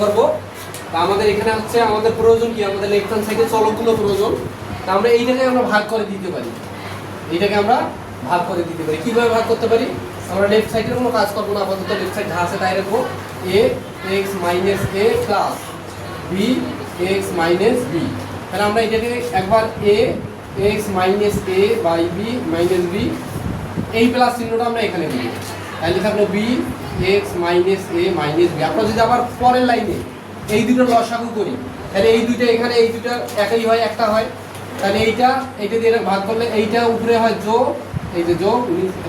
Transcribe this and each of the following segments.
করব। আমাদের এখানে হচ্ছে আমাদের প্রয়োজন কি, আমাদের লেফট হ্যান্ড সাইডে চলকগুলো প্রয়োজন। তা আমরা এইটাকে আমরা ভাগ করে দিতে পারি, এইটাকে আমরা ভাগ করে দিতে পারি। কিভাবে ভাগ করতে পারি? আমরা লেফট সাইডের কোনো কাজ করবো না, আপাতত লেফট সাইড যা আছে তাই রাখবো। A x minus A plus B x minus B. তাহলে আমরা এটাকে একবার A x minus A by B minus B, এই প্লাস চিহ্নটা আমরা এখানে দিই। তাহলে থাকলো B x minus A minus B. আমরা যদি আবার পরের লাইনে এই দুটো লসাগু করি, তাহলে এই দুইটা এখানে এই দুটো একই হয়, একটা হয়। তাহলে এইটা দিয়ে ভাগ করলে এইটা উপরে হয় যোগ, এই যে যোগ,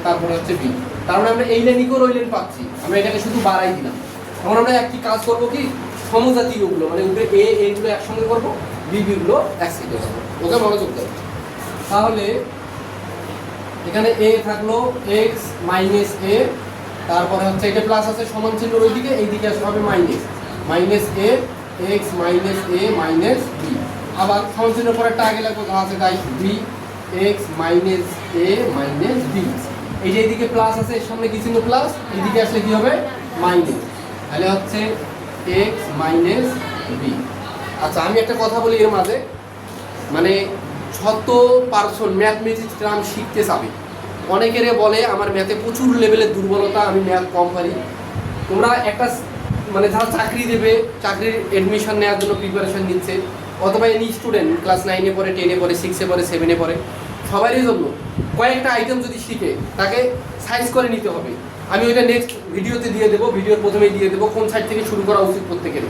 তারপরে হচ্ছে বি। তারপরে আমরা এই লাইন করে ওই লাইন পাচ্ছি, আমরা এটাকে শুধু বাড়াই দিলাম। তখন আমরা একটি কাজ করবো কি, সমজাতীয়গুলো মানে উপরে এগুলো একসঙ্গে করবো, বিগুলো একসাথে করবো। ওকে মনোযোগ দেবো। তাহলে এখানে এ থাকলো এক্স মাইনাস এ, তারপরে হচ্ছে এটা প্লাস আছে সমান চিহ্ন ওইদিকে, এইদিকে আসলে হবে minus minus A x minus A minus B. আবার সমান চিহ্নের পরে একটা আগে লাগবে, যা আছে তাই B x minus A minus B. এই যে এইদিকে প্লাস আছে, এর সামনে কি চিহ্ন প্লাস, এইদিকে আসলে কি হবে মাইনাস, তাহলে হচ্ছে এক্স মাইনাস বি। আচ্ছা আমি একটা কথা বলি এর মাঝে, মানে যত পার্সন ম্যাথমেটিক্স টার্ম শিখতে চাবে, অনেকেরে বলে আমার ম্যাথে প্রচুর লেভেলের দুর্বলতা, আমি ম্যাথ কম পারি। তোমরা একটা মানে যারা চাকরি দেবে, চাকরির অ্যাডমিশন নেওয়ার জন্য প্রিপারেশন নিচ্ছে, অথবা এনি স্টুডেন্ট ক্লাস 9-এ পড়ে, 10-এ পড়ে, 6-এ পড়ে, 7-এ পড়ে, সবারই জন্য কয়েকটা আইটেম যদি শিখে তাকে সাইজ করে নিতে হবে। আমি ওইটা নেক্সট ভিডিওতে দিয়ে দেবো, ভিডিওর প্রথমেই দিয়ে দেবো কোন সাইড থেকে শুরু করা উচিত প্রত্যেকের।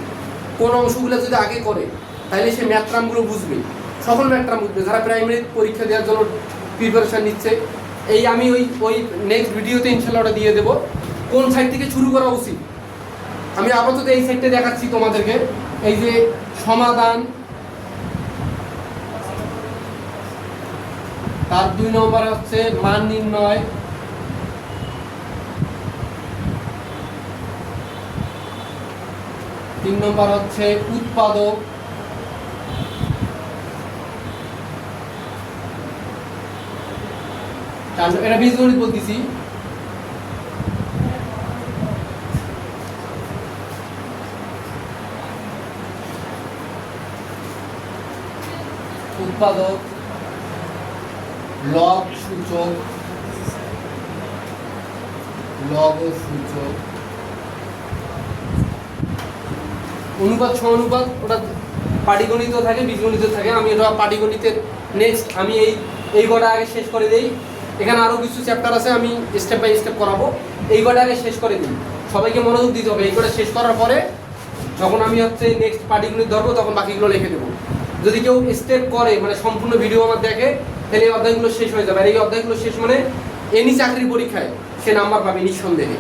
কোন অংশগুলো যদি আগে করে তাহলে সে ম্যাথ টার্মগুলো বুঝবে, সকল ম্যাথ টার্ম বুঝবে। যারা প্রাইমারি পরীক্ষা দেওয়ার জন্য প্রিপারেশন নিচ্ছে, এই আমি ওই নেক্সট ভিডিওতে ইনশাল্লাহ ওটা দিয়ে দেবো কোন সাইড থেকে শুরু করা উচিত। আমি আপাতত এই সাইডটা দেখাচ্ছি তোমাদেরকে। এই যে সমাধান, তার 2 নম্বর হচ্ছে মান নির্ণয়, 3 নম্বর হচ্ছে উৎপাদক, 4 এটা বীজগণিত বলতেছি, উৎপাদক, লগ সূচক, লগ সূচক, অনুপাত সমানুপাত, ওটা পাটিগণিত থাকে, বীজগণিত থাকে। আমি এটা পাটিগণিতের নেক্সট আমি এই কটা আগে শেষ করে দেই। এখানে আরও কিছু চ্যাপ্টার আছে, আমি স্টেপ বাই স্টেপ করাবো। এই কটা আগে শেষ করে দিই, সবাইকে মনোযোগ দিতে হবে। এই কটা শেষ করার পরে যখন আমি হচ্ছে নেক্সট পাটিগণিত ধরবো, তখন বাকিগুলো লিখে দেবো। যদি কেউ স্টেপ করে, মানে সম্পূর্ণ ভিডিও আমার দেখে, তাহলে এই অধ্যায়গুলো শেষ হয়ে যাবে। আর এই অধ্যায়গুলো শেষ মানে এনি চাকরির পরীক্ষায় সে নাম্বার পাবে নিঃসন্দেহে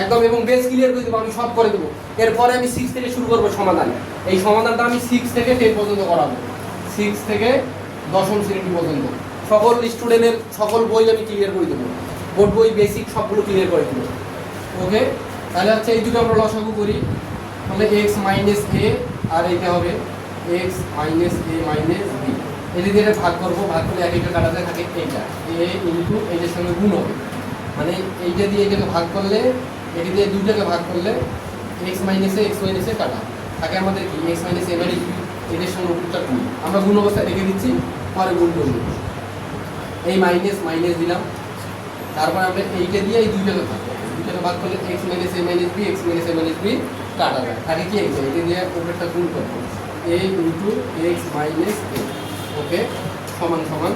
একদম, এবং বেস ক্লিয়ার করে দেবো, আমি সব করে দেবো। এরপরে আমি 6 থেকে শুরু করবো সমাধান। এই সমাধানটা আমি 6 থেকে 10 পর্যন্ত করাবো, 6 থেকে 10ম শ্রেণী পর্যন্ত সকল স্টুডেন্টের সকল বই আমি ক্লিয়ার করে দেবো, বোর্ড বই বেসিক সবগুলো ক্লিয়ার করে দেবো। ওকে, তাহলে হচ্ছে এই দুটো আমরা লসাগু করি। তাহলে এক্স মাইনাস এ, আর এইটা হবে x minus A minus B. এটা দিয়ে ভাগ করবো, ভাগ করলে এক একটা কাটাতে থাকে এইটা এ ইন্টু এইটার সঙ্গে গুণ হবে, মানে এইটা দিয়ে এটাকে ভাগ করলে, এটা দিয়ে দুইটাকে ভাগ করলে এক্স মাইনাসে কাটা থাকে আমাদের কি x minus A minus B, এটার সঙ্গে উপরটা গুণ। আমরা গুণ অবস্থায় রেখে দিচ্ছি, পরে গুণ করবো। এই মাইনাস মাইনাস দিলাম, তারপর আমরা এইটা দিয়ে এই দুইটাকে ভাগ করবো, দুইটাকে ভাগ করলে x minus A minus B কাটা যায়, তাকে কি এটা দিয়ে উপরটা গুণ করবো, A into x minus A. Okay, সমান সমান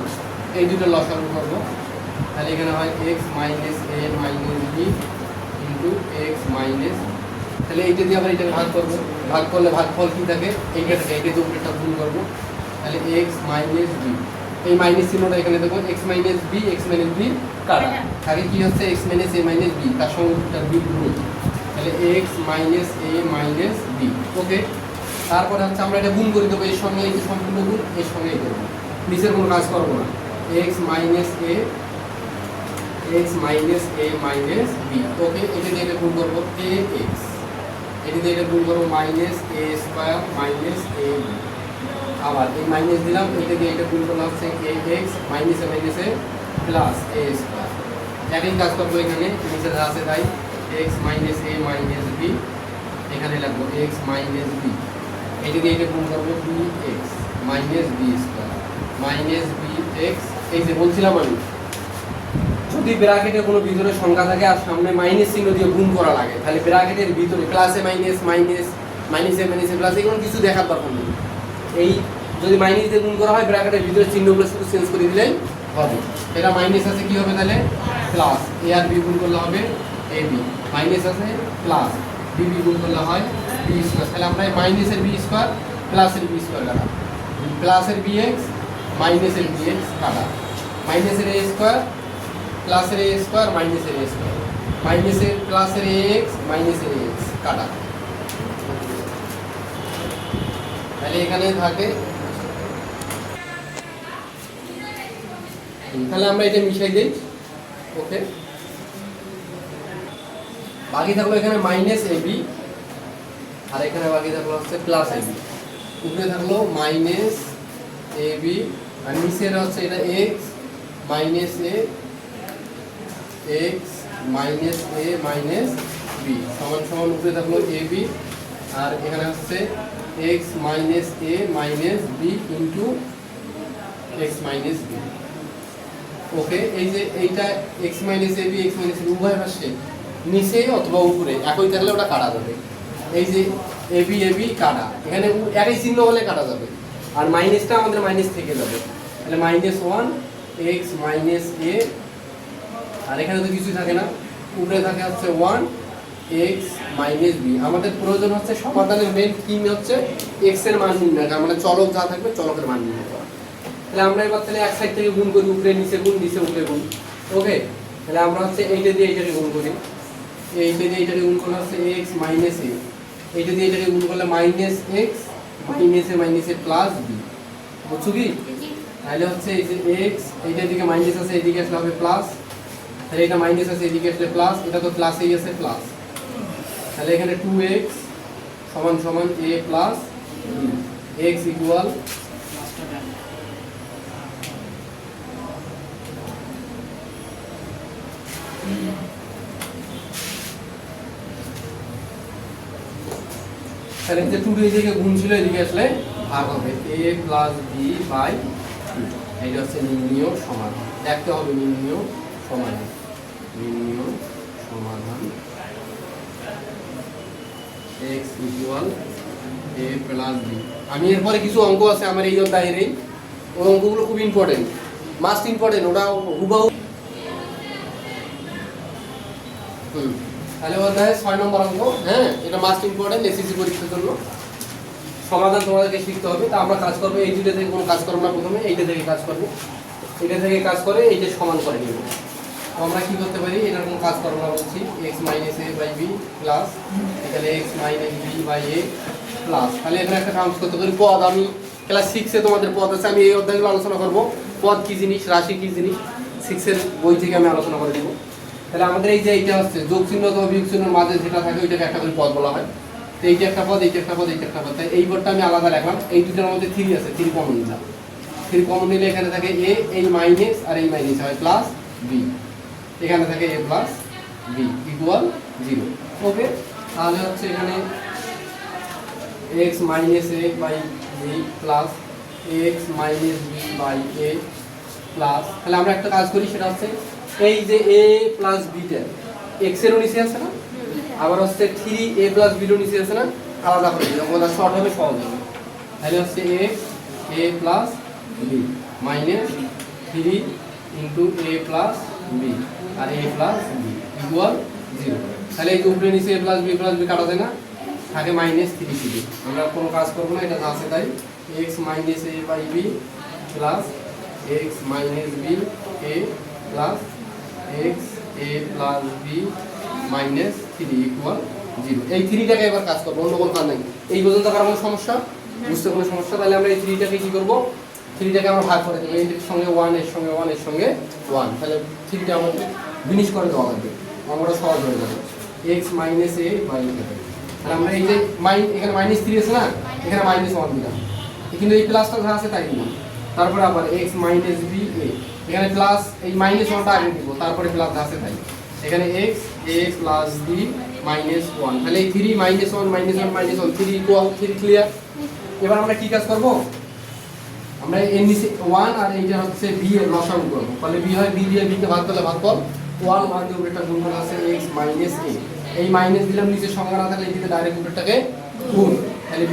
এই দুটো লসাগু করবো। তাহলে এখানে হয় x minus A minus B into x minus, তাহলে এইটা দিয়ে আবার এইটাকে ভাগ করবো, ভাগ করলে ভাগফল কী থাকে এইটা থাকে, এইটা দিয়ে উপরটা গুণ করবো। তাহলে এক্স মাইনাস বি, এই মাইনাস চিহ্নটা এখানে দেখো, এক্স মাইনাস বি কাটা থাকে কি হচ্ছে x minus A minus B, তার সঙ্গে বি গুণ, তাহলে x minus A minus B. ওকে, তারপরে হচ্ছে আমরা এটা গুণ করে দেবো, এর সঙ্গে এই যে সম্পূর্ণ গুণ, এর সঙ্গে এই দেবো, নিচের কোনো কাজ করবো না। X minus A minus B. ওকে, এটা দিয়ে এটা গুণ করবো এ এক্স, এটা দিয়ে এটা গুণ করবো minus A square minus A B. আবার এই মাইনাস দিলাম, এটা দিয়ে এটা গুণ করলে হচ্ছে এ এক্স মাইনাসে প্লাস এ স্কোয়ার। একই কাজ করবো এখানে, নিচে যা আছে তাই X minus A minus B, এখানে লাগবো এক্স মাইনাস বি, এইটা দিয়ে এটা গুণ করবো B x minus B square minus B X. এই যে বলছিলাম আমি, যদি ব্র্যাকেটে কোনো ভিতরে সংখ্যা থাকে আর সামনে মাইনাস চিহ্ন দিয়ে গুণ করা লাগে, তাহলে ব্র্যাকেটের ভিতরে প্লাসে মাইনাস মাইনাস মাইনাসে মাইনাসে প্লাস এগুলো কিছু দেখার দরকার নেই। এই যদি মাইনাস দিয়ে গুণ করা হয় ব্র্যাকেটের ভিতরে চিহ্নগুলো শুধু চেঞ্জ করে দিলেই হবে। এটা মাইনাস আছে কি হবে তাহলে প্লাস, এ আর বি গুণ করলে হবে এ বি, মাইনাস আছে প্লাস বি বি গুণ করলে হয় বি স্কোয়ার। তাহলে আমরা মাইনাসের বি স্কোয়ার প্লাসের বি স্কোয়ার কাটা, প্লাসের বি এক্স মাইনাসের বি এক্স কাটা, মাইনাসের এ স্কোয়ার প্লাসের এ স্কোয়ার মাইনাসের এ স্কোয়ার, মাইনাসের প্লাসের এ এক্স মাইনাসের এ এক্স কাটা। তাহলে এখানে থাকে, তাহলে আমরা এটা মিশাই দিই। ওকে, বাকি থাকলো এখানে মাইনাস এ বি আর এখানে বাকি থাকলো হচ্ছে প্লাস এ বি। উপরে থাকলো মাইনাস এ বি আর নিচের হচ্ছে এটা x minus A x minus A minus B সমান সমান উপরে থাকলো এ বি আর এখানে হচ্ছে x minus A minus B into x minus B. Okay, এই যে এইটা x minus A B x minus B উভয় পাশে নিচে অথবা উপরে একই থাকলে ওটা কাটা যাবে। এই যে এ বি কাটা, এখানে একই চিহ্ন হলে কাটা যাবে আর মাইনাসটা আমাদের মাইনাস থেকে যাবে। তাহলে মাইনাস ওয়ান এক্স মাইনাস এ আর এখানে তো কিছুই থাকে না, উপরে থাকে হচ্ছে ওয়ান এক্স মাইনাস বি। আমাদের প্রয়োজন হচ্ছে সমাধানের মেন থিম হচ্ছে এক্স এর মান নির্ণয় করা, মানে চলক যা থাকবে চলকের মান নির্ণয় করা। তাহলে আমরা এবার তাহলে এক সাইড থেকে গুণ করি, উপরে নিচে গুণ নিচে উপরে গুণ। ওকে, তাহলে আমরা হচ্ছে এইটা দিয়ে এইটাকে গুণ করি, এইটা দিয়ে এইটাকে গুণ করলে হচ্ছে এক্স মাইনাস এ, এইটা দিয়ে এইটাকে গুণ করলে minus x minus A plus B. বুঝছো কি? তাহলে হচ্ছে এই যে এক্স এইটার দিকে মাইনাস আছে এইদিকে আসলে হবে প্লাস, তাহলে এটা মাইনাস আছে এদিকে আসলে প্লাস, এটা তো প্লাসেই আছে প্লাস। তাহলে এখানে 2x সমান সমান a plus b, x equal তাহলে যে 2 এদিকে গুণ ছিল এদিকে আসলে ভাগ হবে a প্লাস b বাই 2। এইটা হচ্ছে নির্ণীয় সমাধান, দেখতে হবে নির্ণীয় সমাধান, নির্ণীয় সমাধান x equal a plus b। আমি এরপরে কিছু অঙ্ক আছে আমার এই অধ্যায়ের, ওই অঙ্কগুলো খুব ইম্পর্টেন্ট, মাস্ট ইম্পর্টেন্ট, ওটা হুবাহু। তাহলে অধ্যায়ে 6 নম্বর অঙ্ক, হ্যাঁ এটা মাস্ট ইম্পর্টেন্ট এসএসসি পরীক্ষার জন্য। সমাধান তোমাদেরকে শিখতে হবে। তা আমরা কাজ করবো এই দুটো থেকে কোনো কাজ করবো না, প্রথমে এইটা থেকে কাজ করবো, এটা থেকে কাজ করে এইটা সমান করে নিব। তো আমরা কি করতে পারি, এটার কোনো কাজ করবো না বলছি, x minus A by B plus এখানে x minus B by A plus. তাহলে এখানে একটা কাজ করতে পারি পদ, আমি ক্লাস 6-এ তোমাদের পদ আছে, আমি এই অধ্যায়গুলো আলোচনা করবো, পদ কী জিনিস রাশি কী জিনিস 6-এর বই থেকে আমি আলোচনা করে দেবো। তাহলে আমাদের এই যে এইটা হচ্ছে যোগ চিহ্ন অথবা বিয়োগ চিহ্নের মাঝে যেটা থাকে ওইটাকে একটা করে পদ বলা হয়। তো এইটা একটা পদ, এইটা একটা পদ, এইটা একটা পদ, তাই এই পদটা আমি আলাদা রাখলাম। এই দুটোর মধ্যে 3 আছে, 3 কমন নিলাম, 3 কমন নিলে এখানে থাকে এ, এই মাইনাস আর এই মাইনাস হয় প্লাস বি, এখানে থাকে A plus B equal 0। Okay, তাহলে হচ্ছে এখানে x minus A by B plus X minus B by A plus. তাহলে আমরা একটা কাজ করি, সেটা হচ্ছে এই যে এ প্লাস বিটা এক্স এরও নিচে আছে না, আবার হচ্ছে 3a প্লাস বিরও নিচে আছে না, আলাদা করে দিই, ওটা শর্ট হবে সহজ হবে। তাহলে হচ্ছে x A plus B minus 3 into A plus B R A plus B equal 0। তাহলে এই যে উপরে নিচে এ প্লাস বি কাটা যায় না, থাকে মাইনাস 3c। আমরা কোনো কাজ করবো না, এটা আছে তাই X minus A by B plus X minus B A plus X A plus B minus 3 equal 0। এই 3টাকে এবার কাজ করবো, অন্য কোনো কাজ নাই। এই পর্যন্ত কারো কোনো সমস্যা, বুঝতে কোনো সমস্যা? তাহলে আমরা এই 3টাকে কী করবো, 3টাকে আমরা ভাগ করে দেবো, এর সঙ্গে 1 এর সঙ্গে 1 এর সঙ্গে 1। তাহলে 3টা আমাদের ফিনিশ করে দেওয়া লাগবে, আমরা সহজ হয়ে যাবে এক্স মাইনাস এ বাই এ। তাহলে আমরা এই যে এখানে মাইনাস 3 আছে না, এখানে মাইনাস 1 দিলাম, কিন্তু এই প্লাসটা যা আছে তাই দিলাম। তারপরে আবার এক্স মাইনাস বি এ, এখানে প্লাস এই মাইনাস 1টা আগে দিব, তারপরে প্লাস যা আছে তাই। এখানে এক্স এ প্লাস বি -1, তাহলে এই 3 -1 -1 3 ইকুয়াল 3 ক্লিয়ার। এবার আমরা কি কাজ করব, আমরা এর নিচে 1 আর এইটা হচ্ছে b এর লসাগু করব। তাহলে b হয় b দিয়ে b কে ভাগ করলে ভাগফল 1 1 দিয়ে উপরেরটা গুণ করলে আছে x - a, এই মাইনাস দিলাম নিচে সংখ্যা না থাকলে এদিকে ডাইরেক্ট উপরেরটাকে গুণ, তাহলে b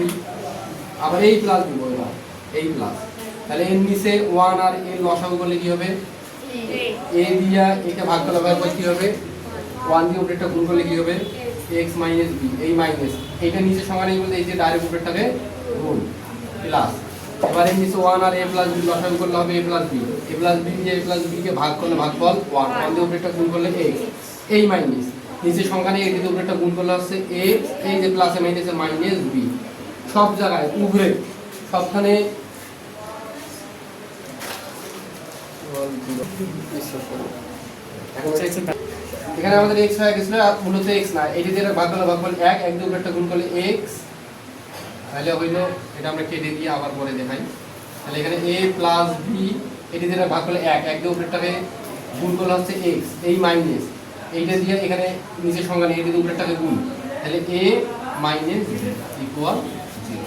আবার এই প্লাস দিব, এবার এই প্লাস, তাহলে এর নিচে 1 আর এর লসাগু করলে কি হবে, a দিয়া একে ভাগ করলে ভাগফল কি হবে, 1 দিয়ে উপরেরটা গুণ করলে কি হবে x - b, এই মাইনাস এইটা নিচে সংখ্যা নেই বলতে এই যে ডাইরেক্ট উপরেরটাকে গুণ প্লাস, এবার এর নিচে 1 আর a প্লাস b লসাগু করলে হবে a প্লাস b, দিয়ে a প্লাস b কে ভাগ করলে ভাগফল 1 1 দিয়ে উপরেরটা গুণ করলে x, এই মাইনাস নিচে সংখ্যা নেই এদিকে উপরেরটা গুণ করলে হচ্ছে a, এই যে প্লাসে মাইনাসে মাইনাস b, সব জায়গায় উপরে সবখানে এখানে আমাদের x হয়ে গেছিল, মূলত x না, এই যে ভাগ করলে ভাগফল 1 1 দিয়ে উপরেরটা গুণ করলে x, তাহলে হইলো এটা আমরা কেটে দিয়ে আবার পরে দেখাই। তাহলে এখানে a প্লাস b, এটি দিয়ে ভাগ করলে 1 1 দিয়ে উপরেরটাকে গুণ করলে হচ্ছে x, এই মাইনাস এইটা দিয়ে এখানে নিচে সংখ্যা নেই এটি দিয়ে উপরেরটাকে গুণ, তাহলে a মাইনাস ইকুয়াল 0।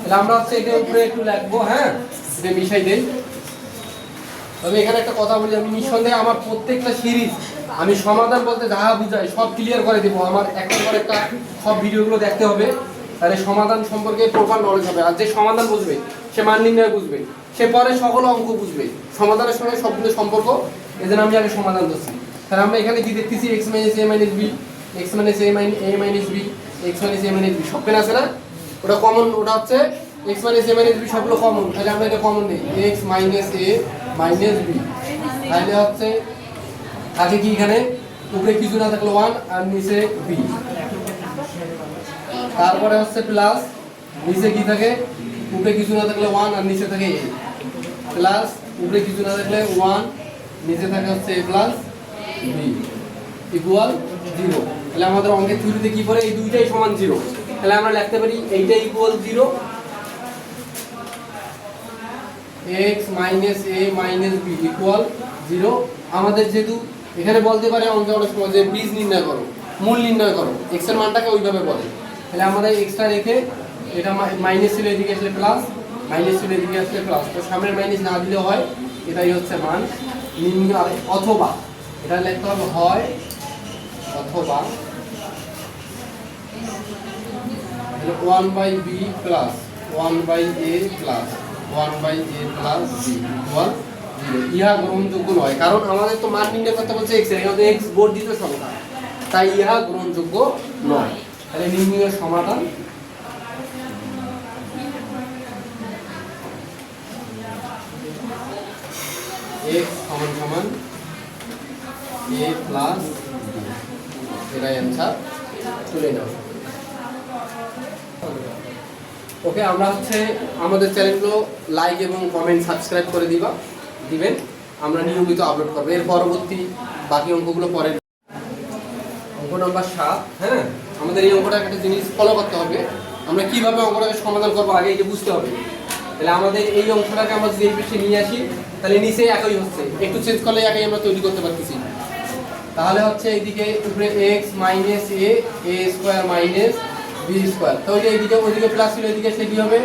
তাহলে আমরা হচ্ছে এটা উপরে একটু লিখবো, হ্যাঁ এটা মিশাই দেই। তবে এখানে একটা কথা বলি, আমি নিঃসন্দেহে আমার প্রত্যেকটা সিরিজ আমি সমাধান বলতে যাহা বুঝাই সব ক্লিয়ার করে দেবো, আমার একটার পর একটা সব ভিডিওগুলো দেখতে হবে, তাহলে সমাধান সম্পর্কে প্রপার নলেজ হবে। আর যে সমাধান বুঝবে সে মান নির্ণয় বুঝবে, সে পরে সকল অঙ্ক বুঝবে, সমাধানের সঙ্গে সবগুলো সম্পর্ক, এজন্য আমি আগে সমাধান করছি। তাহলে আমরা এখানে কি দেখতেছি x - a - b, x - a - b, x - a - b সব পেন আছে না, ওটা কমন, ওটা হচ্ছে x - a - b সবগুলো কমন, তাহলে আমরা এটা কমন নেই x - a - b, তাহলে হচ্ছে আগে কি এখানে উপরে কিছু না থাকলে 1 আর নিচে b, তারপরে হচ্ছে প্লাস নিচে কি থাকে, উপরে কিছু না থাকলে 1 আর নিচে থাকে a, প্লাস উপরে কিছু না থাকলে 1 নিচে থাকে হচ্ছে a প্লাস b ইকুয়াল 0। তাহলে আমাদের অঙ্কের থিওরিতে কি পড়ে, এই দুইটাই সমান 0, তাহলে আমরা লিখতে পারি এইটা equal 0, x - a - b equal 0। আমাদের যেহেতু এখানে বলতে পারে অঙ্কে অনেক সময় যে বীজ নির্ণয় করো, মূল নির্ণয় করো, x এর মানটাকে ওইভাবে বলে, তাহলে আমাদের এক্সট্রা রেখে এটা মাইনাস ছিল এদিকে আসলে প্লাস, মাইনাস ছিল এদিকে আসলে প্লাস, তো সামনের মাইনাস না দিলেও হয়, এটাই হচ্ছে মান নির্ণয়। অথবা এটা লিখতে হবে হয় অথবা 1/b plus 1/a plus 1/a plus b equal 0। ইহা গ্রহণযোগ্য নয়, কারণ আমাদের তো মান নির্ণয় করতে বলছে x এর, এখানে x বর্ধিত সংখ্যা, তাই ইহা গ্রহণযোগ্য নয়। তাহলে নির্ণয় সমাধান x সমান a প্লাস b, এটাই অ্যান্সার, তুলে নাও। ওকে, আমরা হচ্ছে আমাদের চ্যানেলগুলো লাইক এবং কমেন্ট সাবস্ক্রাইব করে দিবেন, আমরা নিয়মিত আপলোড করবো। এর পরবর্তী বাকি অঙ্কগুলো পরে। অঙ্ক নাম্বার 7, হ্যাঁ আমাদের এই অঙ্কটা একটা জিনিস ফলো করতে হবে, আমরা কিভাবে অঙ্কটাকে সমাধান করবো আগে এটা বুঝতে হবে। তাহলে আমাদের এই অংশটাকে আমরা যদি এই পিঠে নিয়ে আসি, তাহলে নিচে একই হচ্ছে, একটু চেঞ্জ করলে একই আমরা তৈরি করতে পারতেছি। তাহলে হচ্ছে এইদিকে উপরে x - a square minus b square, তাহলে এইদিকে ওইদিকে প্লাস ছিল, এইদিকে আসলে কি হবে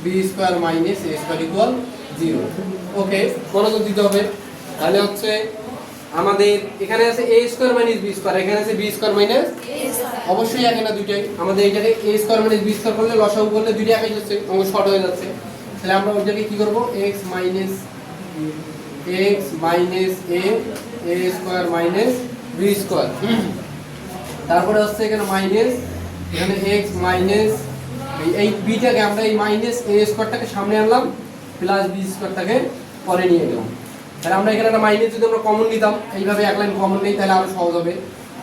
b square minus a square equal 0। ওকে, মনোযোগ দিতে হবে। তাহলে হচ্ছে আমাদের এখানে আছে a square minus b square, এখানে আছে b square minus a square, অবশ্যই একই না দুইটাই, আমাদের এইটাকে a square minus b square করলে লসাগু করলে দুইটা একই হচ্ছে, অঙ্ক শর্ট হয়ে যাচ্ছে। তাহলে আমরা ওইটাকে কি করব, x minus a square minus b square, তারপরে হচ্ছে এখানে মাইনাস, এখানে x মাইনাস এই বিটাকে আমরা এই মাইনাস a স্কয়ারটাকে সামনে আনলাম, প্লাস b স্কয়ারটাকে পরে নিয়ে গেলাম। তাহলে আমরা এখানে একটা মাইনাস যদি আমরা কমন নিতাম, এইভাবে এক লাইন কমন নেই তাহলে আরো সহজ হবে।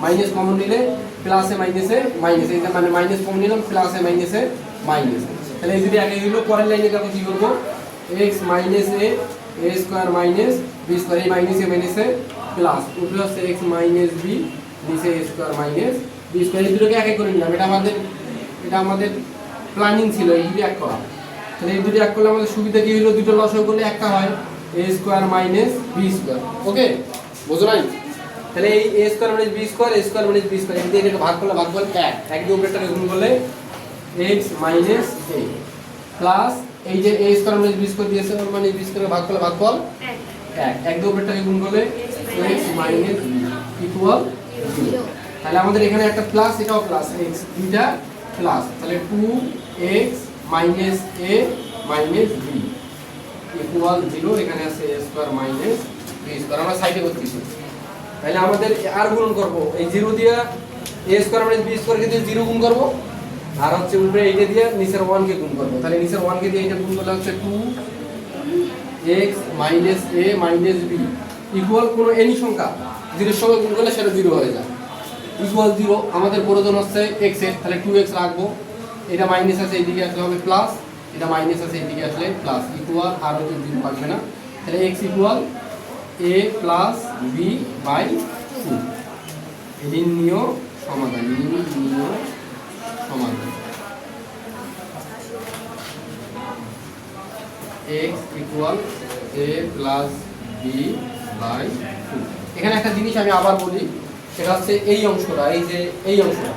মাইনাস কমন নিলে প্লাসে মাইনাসে মাইনাস, এই মানে মাইনাস কমন নিলাম প্লাসে মাইনাসে মাইনাস, তাহলে এই যদি একই হলো, পরের লাইনে দেখো কি করবো, x minus a square minus b square, এই মাইনাসে মাইনাসে প্লাস, উপরে হচ্ছে x মাইনাস b, নিচে a square minus b square, এই দুটোকে একই করে নিলাম। এটা আমাদের প্ল্যানিং ছিল এই দুটো এক করা। তাহলে এই দুটো এক করলে আমাদের সুবিধা কি হলো, দুটো লসাগু করলে একটা হয় a square minus b square. Okay, বোঝো নাই? তাহলে এই a square minus b square a square minus b square এটাকে ভাগ করলে ভাগফল 1 এক দিয়ে উপরেরটাকে গুণ করলে x মাইনাস a প্লাস এই যে a square minus b square দিয়েছে ওর মানে b স্কয়ার ভাগ করলে ভাগফল 1 এক দিয়ে উপরেরটাকে গুণ করলে x মাইনাস b ইকুয়াল 0 তাহলে আমাদের এখানে একটা প্লাস এটাও প্লাস x দুইটা প্লাস তাহলে 2x minus a minus b equal 0 এখানে আছে a square minus b square আমরা সাইডে করতেছি তাহলে আমাদের আর গুণ করব এই 0 দিয়ে a square minus b square কে দিয়ে 0 গুণ করব আর হচ্ছে উপরে এইটা দিয়ে নিচের 1 কে গুণ করব তাহলে নিচের 1 কে দিয়ে এটা গুণ করলে হচ্ছে 2x minus a minus b equal কোন এনি সংখ্যা 0 এর সঙ্গে গুণ করলে সেটা 0 হয়ে যায় ইকুয়াল 0 আমাদের প্রয়োজন হচ্ছে x এর তাহলে 2x রাখবো এটা মাইনাস আছে এইদিকে আসলে হবে প্লাস এটা মাইনাস আছে এইদিকে আসলে প্লাস ইকুয়াল আর হচ্ছে 0 পাবে না তাহলে x equal a plus b by 2 লিনিয় সমাধান x equal a plus b by 2 এখানে একটা জিনিস আমি আবার বলি সেটা হচ্ছে এই অংশটা এই যে এই অংশটা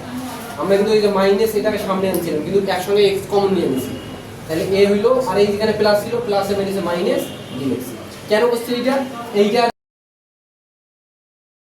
আমরা কিন্তু এই যে মাইনাস এটাকে সামনে আনছিলাম কিন্তু একসঙ্গে x কমন নিয়ে নিয়েছি তাহলে a হইলো আর এই যেখানে প্লাস ছিল প্লাসে মাইনাসে মাইনাস দিয়ে কেন করছি এইটা